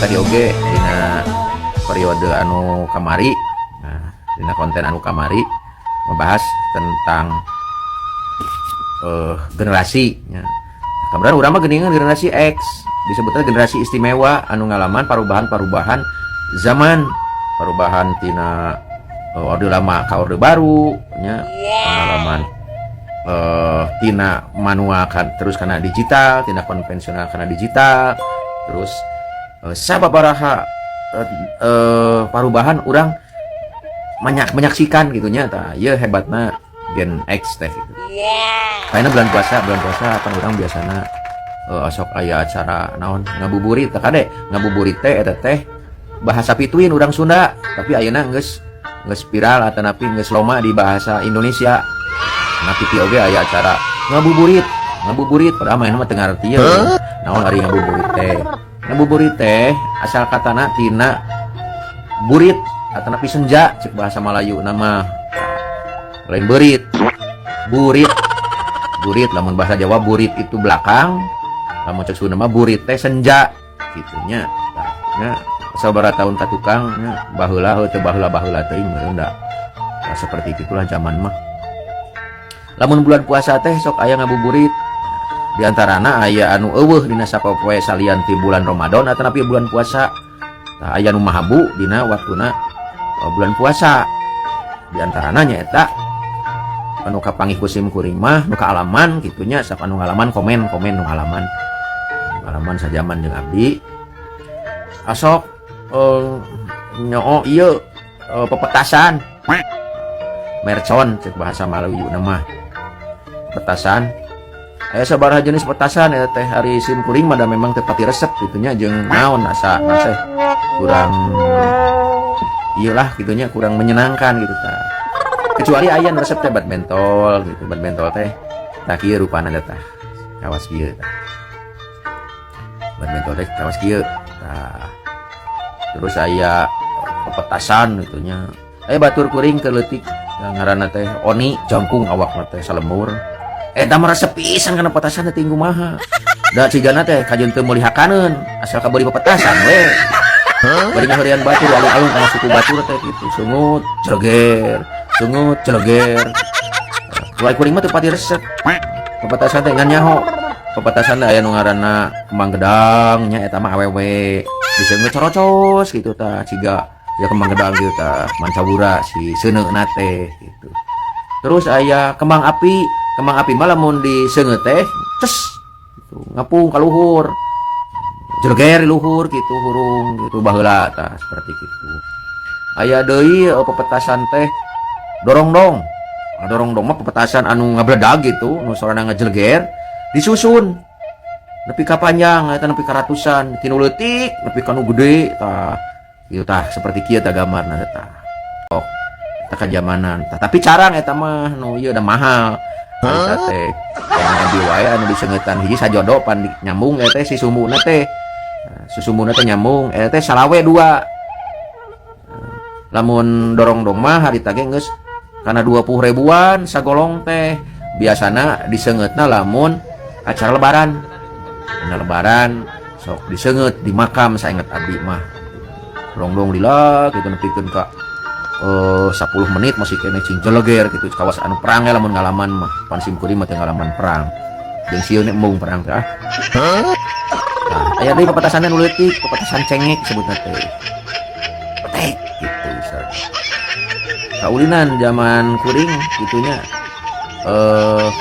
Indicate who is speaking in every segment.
Speaker 1: tadi oge dina periode anu kamari. Nah, dina konten anu kamari membahas tentang generasi ya. Kemudian urang mah geuningan generasi X, disebutnya generasi istimewa anu ngalaman parubahan zaman, perubahan tina orde lama ka orde baru nya, pengalaman tina manual kan terus kana digital, tina konvensional kana digital, terus sababaraha perubahan urang menyaksikan gitunya tah ieu hebatna Gen X teh gitu. Karena bulan puasa apa orang biasanya asok aya acara naon ngabuburit teh kade ngabuburit teh eta teh bahasa pituin orang Sunda tapi ayeuna geus viral atanapi geus loma di bahasa Indonesia. Nah pipi oge aya acara ngabuburit padahal mah mah teu ngarti ya naon ari ngabuburit teh asal katana tina burit atanapi senja cek bahasa Melayu nama lain burit lamun bahasa Jawa burit itu belakang, lamun cek Sunda mah burit teh senja gitunya. Nah, sabaraha tahun ka tukang nya baheula teuing meureuh nah, seperti itulah zaman mah. Lamun bulan puasa teh sok aya ngabuburit. Di antarana aya anu eueuh dina sapopoe salian ti bulan Ramadan atanapi bulan puasa. Tah aya nu mahabu dina waktuna bulan puasa. Di antarana nya eta anu kapanggih kusim kuring mah nu kaalaman gitunya sak anu ngalaman komen nu ngalaman sajaman jeung abdi asok nyoo ieu pepetasan mercon cek bahasa Melayu nama petasan aya sabaraha jenis petasan eta teh hari sim kuring mah da memang teu pati resep gitunya jeung naon asa teh kurang iyalah gitunya kurang menyenangkan gitu tah. Kecuali aya resep teh bat bentol gitu, bat bentol teh tah kieu rupana tah kawas kieu tah bat bentol teh kawas kieu tah terus aya pepetasan gitunya aya batur kuring keleutik ngaranna teh oni jangkung awakna teh salemur eta mah resep pisan kana petasan teh tinggu maha da cigana teh kajeun teu meuli hakaneun asal kabari pepetasan we bari ngaheurean batur alung-alung kana suku batur teh kitu sungut celeger kuai kuring mah teu pati resep pepetasan teh ngan nyaho pepetasan teh aya nu ngaranna kembang gedang nya eta mah awewe diseungeut corocos gitu tah ciga ya kembang gedang gitu tah mancabura si seuneuna teh gitu. Terus aya kembang api mah lamun diseungeut teh ces gitu ngapung ka luhur jeleger di luhur gitu hurung gitu baheula tah seperti kitu. Aya deui pepetasan teh dorong-dong mah pepetasan anu ngabledag gitu nu sorana ngajeleger disusun nepi ka panjang eta nepi ka ratusan tinu leutik nepi ka nu gede tah ieu tah seperti kieu tah gambarna tah oh eta kajamanan tah tapi carang eta mah nu ieu da mahal eta teh yang abi wae anu diseungetan hiji sajodo pan nyambung eta si sumbuna teh susumuna teh nyambung eta teh salawe 2 lamun dorong-dong mah harita ge geus kana 20 ribuan sagolong teh biasana diseungeutna lamun acara lebaran dina lebaran sok diseungeut di makam sainget abdi mah dorong-dong lila kitu nepikeun ka 10 menit masih kene cing jeleger gitu kawas anu perang lamun ngalaman mah pan sim kuring mah teh ngalaman perang jeung sieun embung perang teh nah aya deui pepetasan nu leutik pepetasan cengek sebutna teh petek gitu misalnya kaulinan zaman kuring gitunya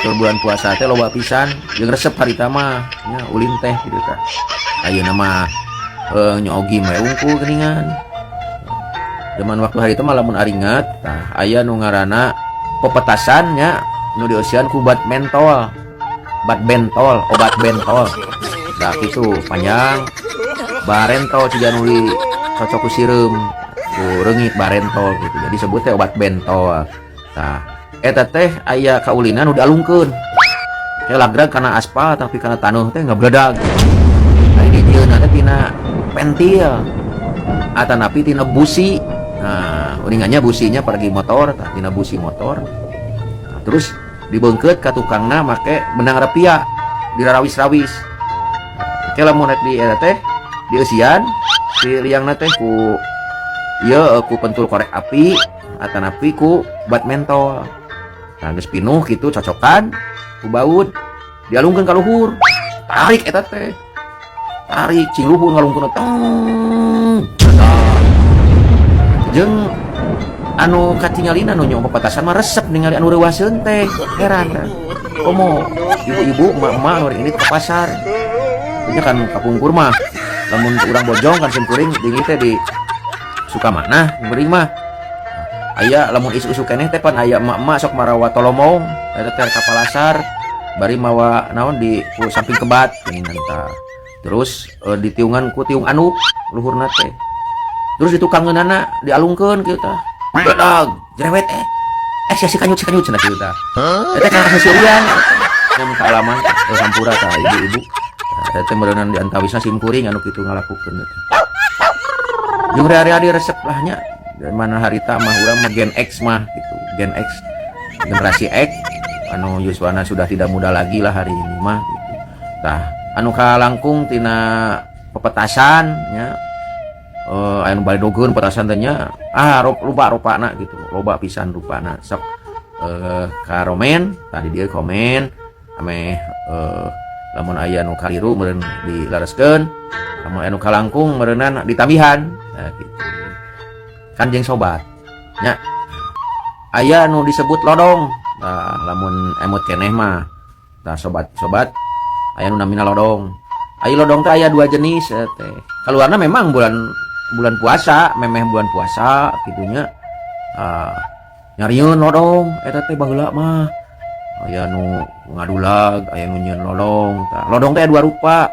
Speaker 1: ke bulan puasa teh loba pisan jeung resep harita mah nya ulin teh gitu tah ayeuna mah nyogi mah unggul geuningan zaman waktu harita mah lamun aringat tah aya nu ngaranna pepetasan nya nu dieusean ku obat bentol dah kitu panjang barentol ciga nu cocok ku sireum reungit barentol gitu jadi sebut teh obat bentol. Nah eta teh aya kaulinan udah alungkeun kayak lagrag karena aspal tapi karena tanah teh ngabledag nah ini dieuna teh tina pentil atanapi tina busi. Nah uningannya businya pergi motor tina busi motor nah, terus dibeungkeut ka tukangna make benang rapia dirarawis-rawis kayak lamun di eta teh dieusian si liang teh ku ieu ku pentul korek api atanapi ku bat mentol. Nah geus pinuh kitu cocokan ku baud dialungkeun ka luhur. Tarik eta teh. Tarik cing luhur ngalungkeun teng. Jeung anu katingalina nu nyoba petasan mah resep ningali anu reuwaseun teh. Heran tah. Komo ibu-ibu emak-emak anu ini ke pasar. Nya kan kapungkur mah lamun urang bojong kan simkuring dingi teh di Sukamana beuring mah. Aya lamun isu-isu keneh teh pan aya emak-emak sok marawa tolomong eta teh ka palasar bari mawa naon di samping kebat geuningan tah. Terus di tiungan ku tiung anu luhurna teh. Terus di tukangeunana dialungkeun kieu tah. Bedag jerewet si kanyut cenah kieu tah. Eta kan sasirian yang ka alaman sampura tah ibu-ibu. Eta meureunnan di antawisna simkuring anu kitu ngalakukeun teh. Jeung hari-hari resep lahnya mana harita mah urang mah Gen X mah gitu. Gen X generasi X anu yuswana sudah tidak muda lagi lah hari ini mah gitu. Tah anu kalangkung tina pepetasan nya anu balidogeun petasan teh nya rupa-rupana gitu. Loba pisan rupana. Sok karomen tadi dia komen ame lamun aya anu kaliru meureun dilareskeun, lamun anu kalangkung meureunna ditambihan. Nah gitu. Kanjeng sobat nya aya anu disebut lodong. Nah lamun emut keneh mah tah sobat-sobat aya nu namina lodong. Aya lodong teh aya dua jenis teh. Kaluarna memang bulan puasa, memeh bulan puasa kitu nya. Nyarieun lodong eta teh baheula mah. Aya nu ngadulag, aya nu nyieun lodong tah. Lodong teh dua rupa.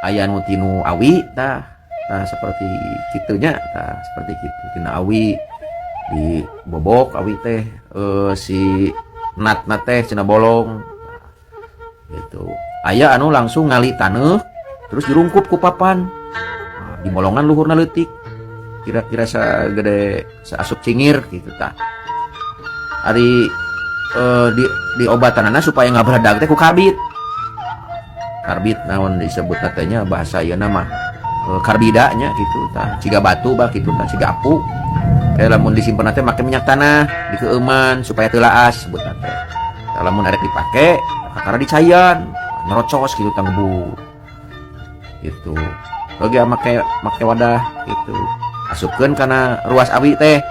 Speaker 1: Aya nu tinu awi tah. Nah seperti kitunya, nah seperti gitu tina awi di bobok awi teh si nat teh cenah bolong gitu. Aya anu langsung ngali taneuh terus dirungkup ku papan. Nah, di bolongan luhurna leutik kira-kira sagede saasup cingir gitu tah. Ari di obatanana supaya ngabaradag teh ku karbit. Karbit naon disebut teh bahasa ieu mah karbidanya gitu tah, ciga batu bah gitu tah, ciga apu. Lamun disimpen teh make minyak tanah dikeuman supaya teu laas sebutna teh. Lamun arek dipake kakara dicayan, nyerocos gitu tah ngebu. Gitu. Oge make wadah gitu. Asupkeun kana ruas awi teh.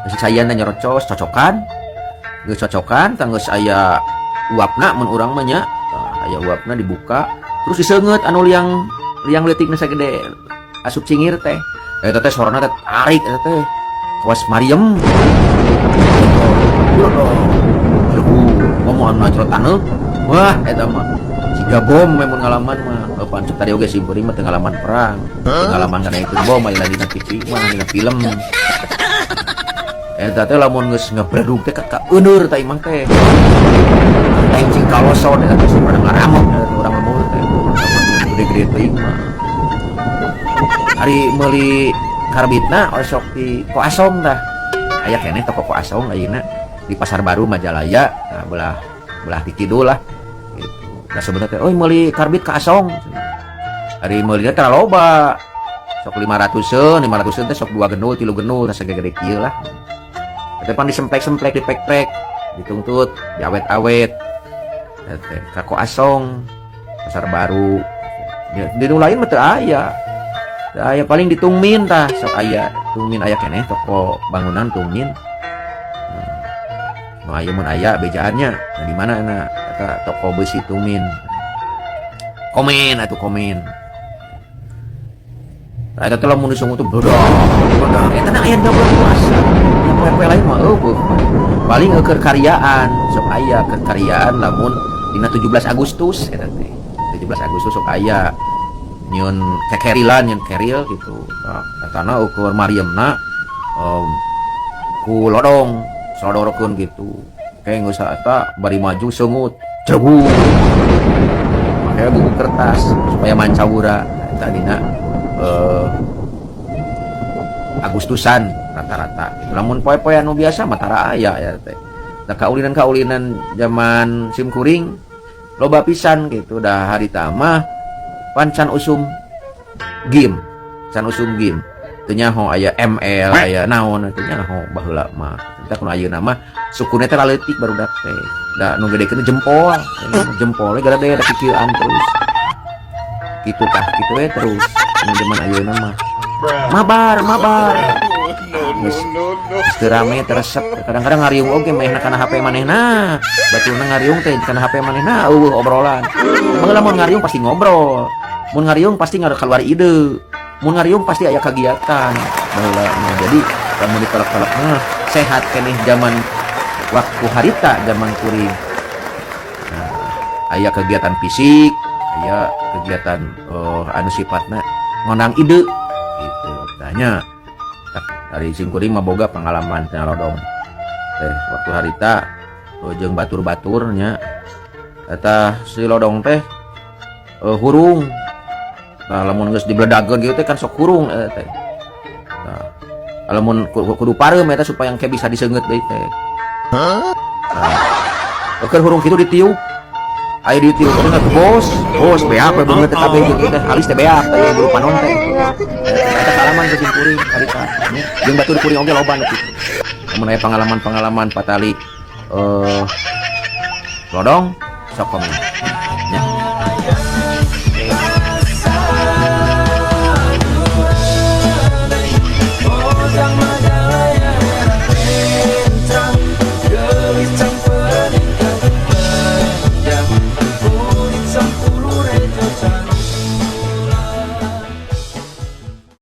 Speaker 1: Geus cayan dan nyerocos cocokan. Geus cocokan tah geus aya uapna mun urang mah nya. Aya uapna dibuka terus diseungeut anu liang leutikna sagede asup cingir teh. Eta teh sorona teh tarik eta teh. Kawas Maryam. Ngomong anu taneuh. Wah eta mah siga bom mun ngalaman mah. Pancet tadi oge simpuring mah teu ngalaman perang. Ngalaman kana itu bom aya lagi na TV mah dina film. Eta teh lamun geus ngabredug teh ka euneur tah imah teh. Teh cing kalosot eta teh pada ngaramok urang lemur teh. Gede-gede teuing mah. Ari meuli karbitna osok di Koasom tah. Aya keneh toko Koasom ayeuna di Pasar Baru Majalaya. Nah, belah di kidul lah. Gitu. Nah sebenarnya teh meuli karbit ka Asong. Ari meulina teh loba. Sok 500-eun teh sok 2 gendul, 3 gendul, tah sagede kieu lah. Teh pan disemplek-semplek dipek-pek, ditungtut, diawet-awet. Teh ka Koasong, Pasar Baru. Di nu lain mah teu aya. Teu aya paling di Tungmin tah, sok aya. Tungmin aya keneh toko bangunan Tungmin. Nu aya mun aya bejaannya. Nah, di mana na eta toko besi Tungmin. Komen atuh komen. Eta teh lamun disungut tuh bedak. Eta na aya double puasa. Yang poe-poe lain mah eueuh. Paling keur karyaan, sok aya keur karyaan lamun dina 17 Agustus eta teh. 17 Agustus sok aya nyun kekerilan nyun keril gitu. Nah, katana ukur Maryamna ku lodong sodorkeun gitu. Kayak geus eta bari maju seungut cebu. Make buku kertas supaya mancawura eta dina Agustusan rata-rata. Lamun poe-poe anu biasa mah tara aya ya teh. Da kaulinan-kaulinan zaman simkuring loba pisan gitu dah harita mah pancan usum game san usum game teu nyaho aya ML aya naon teu nyaho baheula mah eta kunaon ayeuna mah sukuna teh leutik barudak teh da nu gedekeun jempol jempolnya gara-gara da kikieuan terus kitu tah kitu we terus nu zaman ayeuna mah mabar rame teresep kadang-kadang ngariung oge maehna kana HP manehna batulna ngariung teh kana HP manehna obrolan baheula mun ngariung pasti ngobrol mun ngariung pasti keluar ide mun ngariung pasti aya kegiatan baheula jadi lamun ditolak-tolak mah sehat keneh zaman waktu harita zaman kuring aya kegiatan fisik aya kegiatan anu sifatna ngonang ide gitu tanya dari singkuring mah boga pengalaman teh lodong teh waktu harita jeung batur-baturnya eta si lodong teh hurung nah lamun geus dibledageun kitu teh kan sok hurung teh nah lamun kudu pareum eta supaya engke bisa diseungeut deui teh keur hurung kitu ditiup aya ditiup bos beak we beungeut teh kabeh gitu teh alis teh beak teh buru panon teh eta pengalaman ke kuring harita jeung batur kuring oge loba nu kitu mun aya pengalaman-pengalaman patali lodong sok komen